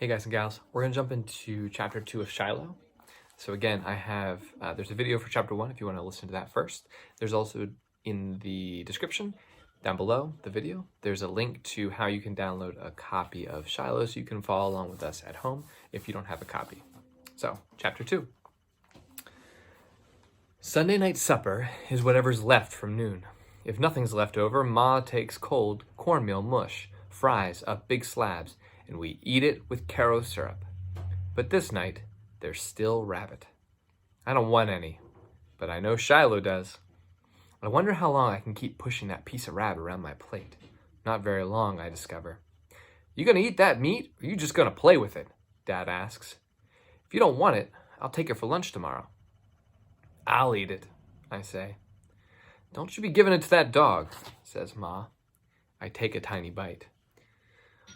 Hey guys and gals, we're going to jump into chapter 2 of Shiloh. So again, I have, there's a video for chapter 1 if you want to listen to that first. There's also in the description down below the video, there's a link to how you can download a copy of Shiloh so you can follow along with us at home if you don't have a copy. So, chapter 2. Sunday night supper is whatever's left from noon. If nothing's left over, Ma takes cold cornmeal mush, fries up big slabs, and we eat it with Caro syrup. But this night, there's still rabbit. I don't want any, but I know Shiloh does. I wonder how long I can keep pushing that piece of rabbit around my plate. Not very long, I discover. You gonna eat that meat, or you just gonna play with it? Dad asks. If you don't want it, I'll take it for lunch tomorrow. I'll eat it, I say. Don't you be giving it to that dog, says Ma. I take a tiny bite.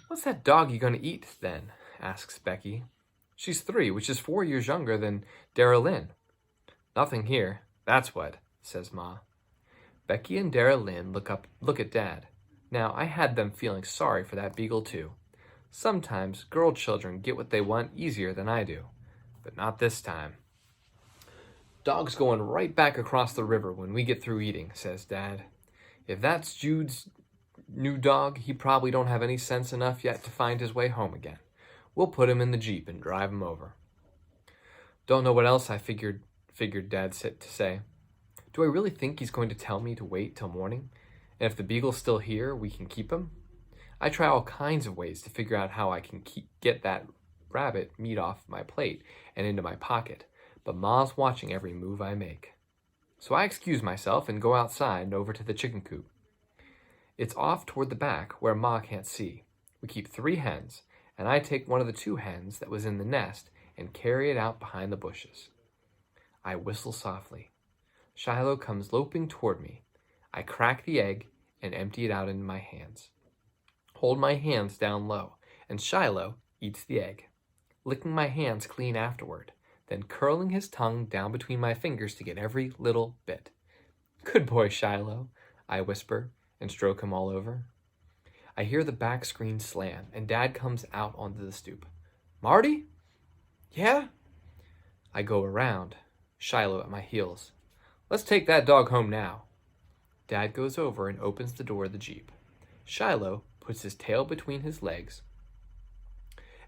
What's that dog you gonna eat, then? Asks Becky. She's 3, which is 4 years younger than Dara Lynn. Nothing here, that's what, says Ma. Becky and Dara Lynn look at Dad. Now, I had them feeling sorry for that beagle, too. Sometimes girl children get what they want easier than I do, but not this time. Dog's going right back across the river when we get through eating, says Dad. If that's Jude's new dog, he probably don't have any sense enough yet to find his way home again. We'll put him in the Jeep and drive him over. Don't know what else I figured Dad to say. Do I really think he's going to tell me to wait till morning? And if the beagle's still here, we can keep him? I try all kinds of ways to figure out how I can get that rabbit meat off my plate and into my pocket, but Ma's watching every move I make. So I excuse myself and go outside and over to the chicken coop. It's off toward the back where Ma can't see. We keep 3 hens, and I take one of the 2 hens that was in the nest and carry it out behind the bushes. I whistle softly. Shiloh comes loping toward me. I crack the egg and empty it out into my hands. Hold my hands down low, and Shiloh eats the egg, licking my hands clean afterward, then curling his tongue down between my fingers to get every little bit. Good boy, Shiloh, I whisper, and stroke him all over. I hear the back screen slam, and Dad comes out onto the stoop. Marty? Yeah? I go around, Shiloh at my heels. Let's take that dog home now. Dad goes over and opens the door of the Jeep. Shiloh puts his tail between his legs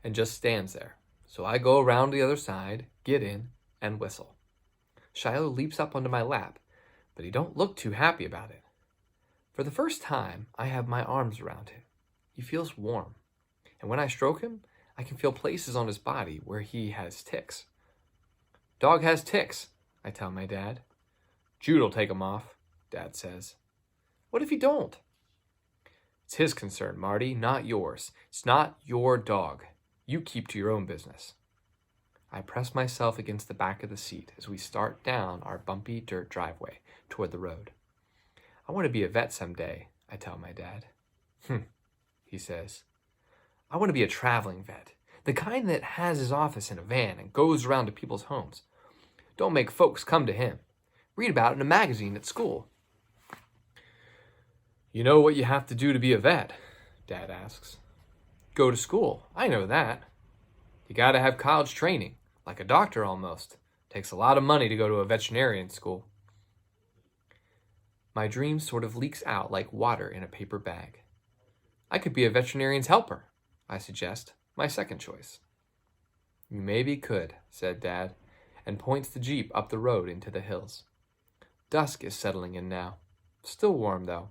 and just stands there. So I go around the other side, get in, and whistle. Shiloh leaps up onto my lap, but he don't look too happy about it. For the first time, I have my arms around him. He feels warm, and when I stroke him, I can feel places on his body where he has ticks. Dog has ticks, I tell my dad. Jude'll take 'em off, Dad says. What if he don't? It's his concern, Marty, not yours. It's not your dog. You keep to your own business. I press myself against the back of the seat as we start down our bumpy dirt driveway toward the road. I want to be a vet someday, I tell my dad. He says. I want to be a traveling vet, the kind that has his office in a van and goes around to people's homes. Don't make folks come to him. Read about it in a magazine at school. You know what you have to do to be a vet? Dad asks. Go to school. I know that. You gotta have college training, like a doctor almost. Takes a lot of money to go to a veterinarian school. My dream sort of leaks out like water in a paper bag. I could be a veterinarian's helper, I suggest, my second choice. You maybe could, said Dad, and points the Jeep up the road into the hills. Dusk is settling in now. Still warm, though.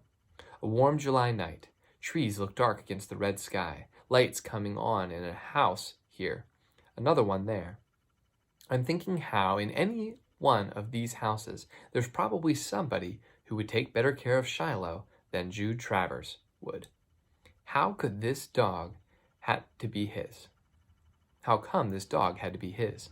A warm July night. Trees look dark against the red sky. Lights coming on in a house here. Another one there. I'm thinking how in any one of these houses there's probably somebody who would take better care of Shiloh than Jude Travers would. How could this dog had to be his? How come this dog had to be his?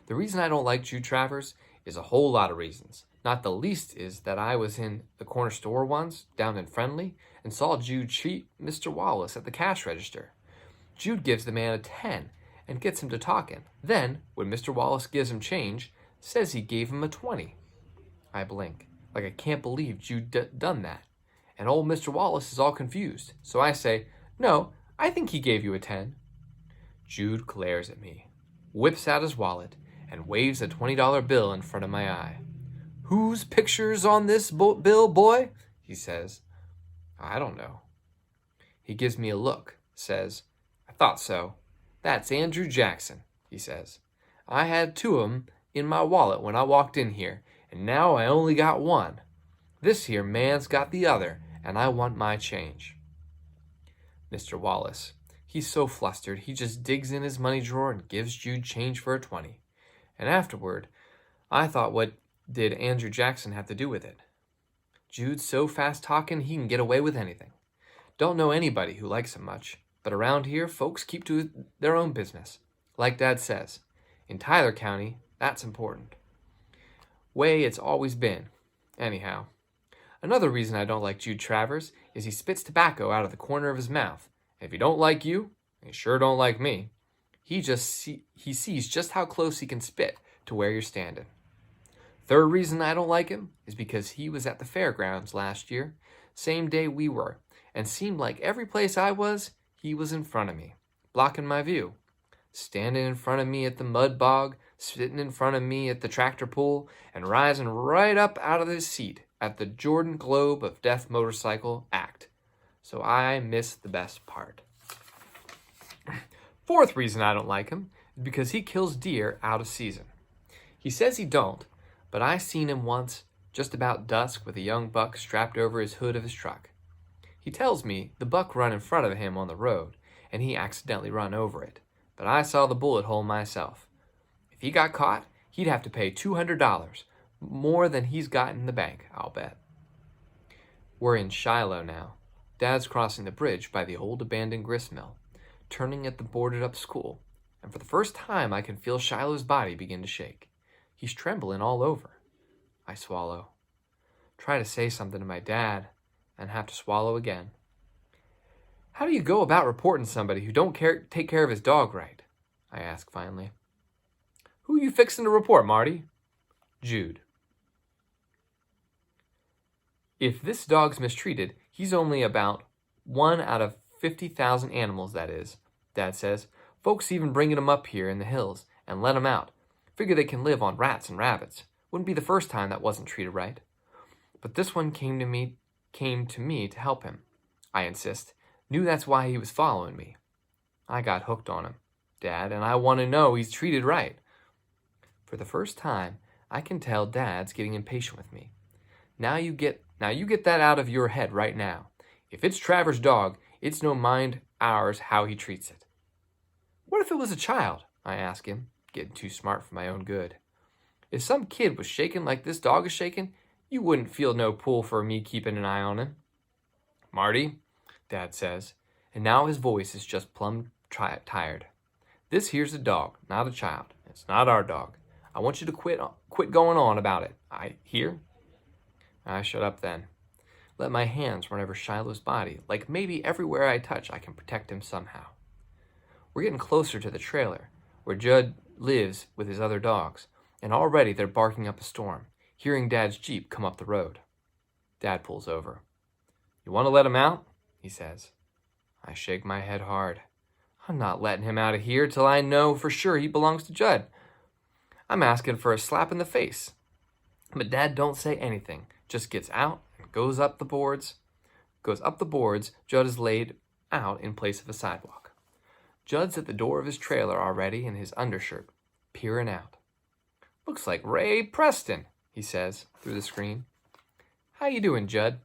The reason I don't like Jude Travers is a whole lot of reasons. Not the least is that I was in the corner store once, down in Friendly, and saw Jude treat Mr. Wallace at the cash register. Jude gives the man a 10 and gets him to talking. Then, when Mr. Wallace gives him change, says he gave him a 20. I blink, like I can't believe Jude done that. And old Mr. Wallace is all confused. So I say, no, I think he gave you a 10. Jude glares at me, whips out his wallet, and waves a $20 bill in front of my eye. "Whose picture's on this bill, boy?" he says. "I don't know." He gives me a look, says, "I thought so. That's Andrew Jackson," he says. "I had two of 'em in my wallet when I walked in here, and now I only got one. This here man's got the other, and I want my change." Mr. Wallace, he's so flustered, he just digs in his money drawer and gives Jude change for a 20. And afterward, I thought, what did Andrew Jackson have to do with it? Jude's so fast talking he can get away with anything. Don't know anybody who likes him much, but around here folks keep to their own business. Like Dad says, in Tyler County, that's important. Way it's always been. Anyhow, another reason I don't like Jude Travers is he spits tobacco out of the corner of his mouth. And if he don't like you, he sure don't like me. He sees just how close he can spit to where you're standing. Third reason I don't like him is because he was at the fairgrounds last year, same day we were, and seemed like every place I was, he was in front of me, blocking my view. Standing in front of me at the mud bog, sitting in front of me at the tractor pull, and rising right up out of his seat at the Jordan Globe of Death motorcycle act. So I missed the best part. Fourth reason I don't like him is because he kills deer out of season. He says he don't, but I seen him once just about dusk with a young buck strapped over his hood of his truck. He tells me the buck run in front of him on the road, and he accidentally run over it, but I saw the bullet hole myself. If he got caught, he'd have to pay $200, more than he's got in the bank, I'll bet. We're in Shiloh now. Dad's crossing the bridge by the old abandoned grist mill, turning at the boarded-up school, and for the first time I can feel Shiloh's body begin to shake. He's trembling all over. I swallow. Try to say something to my dad, and have to swallow again. "How do you go about reporting somebody who don't take care of his dog right?" I ask finally. "Who you fixing to report, Marty?" "Jude." "If this dog's mistreated, he's only about 1 out of 50,000 animals, that is," Dad says. "Folks even bringing him up here in the hills and let him out. Figure they can live on rats and rabbits. Wouldn't be the first time that wasn't treated right. But this one came to me to help him. I insist. Knew that's why he was following me. I got hooked on him, Dad, and I want to know he's treated right." For the first time, I can tell Dad's getting impatient with me. Now you get that out of your head right now. If it's Travers' dog, it's no mind ours how he treats it. "What if it was a child?" I ask him, getting too smart for my own good. "If some kid was shaking like this dog is shaking, you wouldn't feel no pull for me keeping an eye on him." "Marty," Dad says, and now his voice is just plumb tired. "This here's a dog, not a child. It's not our dog. I want you to quit going on about it. I hear?" I shut up then. Let my hands run over Shiloh's body, like maybe everywhere I touch I can protect him somehow. We're getting closer to the trailer, where Judd lives with his other dogs, and already they're barking up a storm, hearing Dad's Jeep come up the road. Dad pulls over. "You want to let him out?" he says. I shake my head hard. I'm not letting him out of here till I know for sure he belongs to Judd. I'm asking for a slap in the face. But Dad don't say anything, just gets out and goes up the boards. Judd is laid out in place of a sidewalk. Judd's at the door of his trailer already in his undershirt, peering out. "Looks like Ray Preston," he says through the screen. "How you doing, Judd?"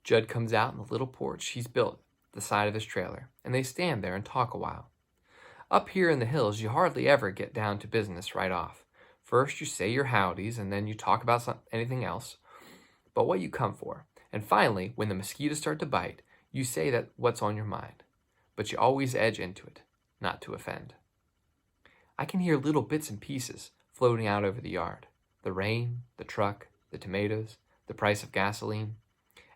Judd comes out in the little porch he's built at the side of his trailer, and they stand there and talk a while. Up here in the hills, you hardly ever get down to business right off. First, you say your howdies, and then you talk about anything else but what you come for. And finally, when the mosquitoes start to bite, you say that what's on your mind. But you always edge into it, not to offend. I can hear little bits and pieces floating out over the yard. The rain, the truck, the tomatoes, the price of gasoline.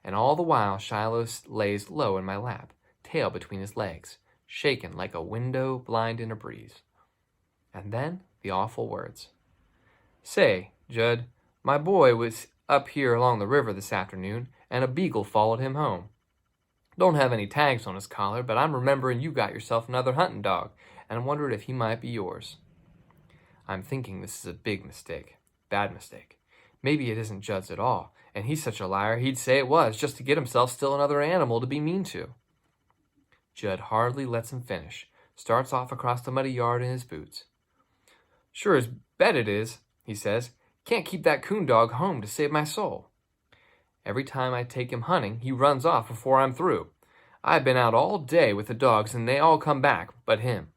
And all the while, Shiloh lays low in my lap, tail between his legs, shaken like a window blind in a breeze. And then the awful words. "Say, Judd, my boy was up here along the river this afternoon, and a beagle followed him home." Don't have any tags on his collar, but I'm remembering you got yourself another hunting dog, and I'm wondering if he might be yours. I'm thinking this is a big mistake. Bad mistake. Maybe it isn't Judd's at all, and he's such a liar he'd say it was just to get himself still another animal to be mean to. Judd hardly lets him finish, starts off across the muddy yard in his boots. Sure as bet it is, he says. Can't keep that coon dog home to save my soul. Every time I take him hunting, he runs off before I'm through. I've been out all day with the dogs, and they all come back, but him.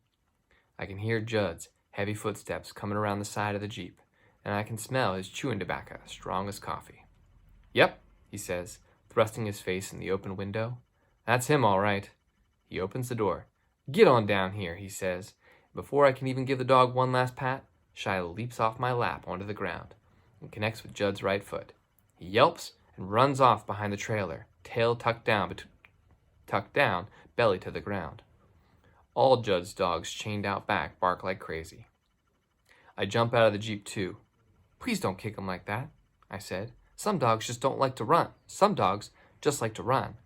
I can hear Judd's heavy footsteps coming around the side of the Jeep, and I can smell his chewing tobacco, strong as coffee. Yep, he says, thrusting his face in the open window. That's him, all right. He opens the door. Get on down here, he says. Before I can even give the dog one last pat, Shiloh leaps off my lap onto the ground and connects with Judd's right foot. He yelps and runs off behind the trailer, tail tucked down, belly to the ground. All Judd's dogs chained out back bark like crazy. I jump out of the Jeep too. Please don't kick him like that, I said. Some dogs just don't like to run. Some dogs just like to run.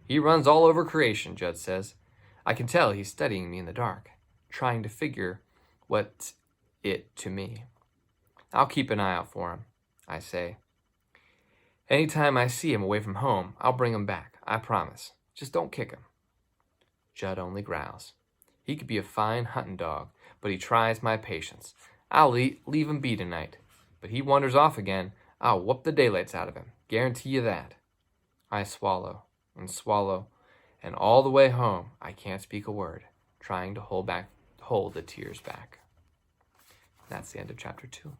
He runs all over creation, Judd says. I can tell he's studying me in the dark, trying to figure what's it to me. I'll keep an eye out for him, I say. Anytime I see him away from home, I'll bring him back, I promise. Just don't kick him. Judd only growls. He could be a fine hunting dog, but he tries my patience. I'll leave him be tonight, but he wanders off again. I'll whoop the daylights out of him, guarantee you that. I swallow and swallow, and all the way home I can't speak a word, trying to hold the tears back. That's the end of chapter 2.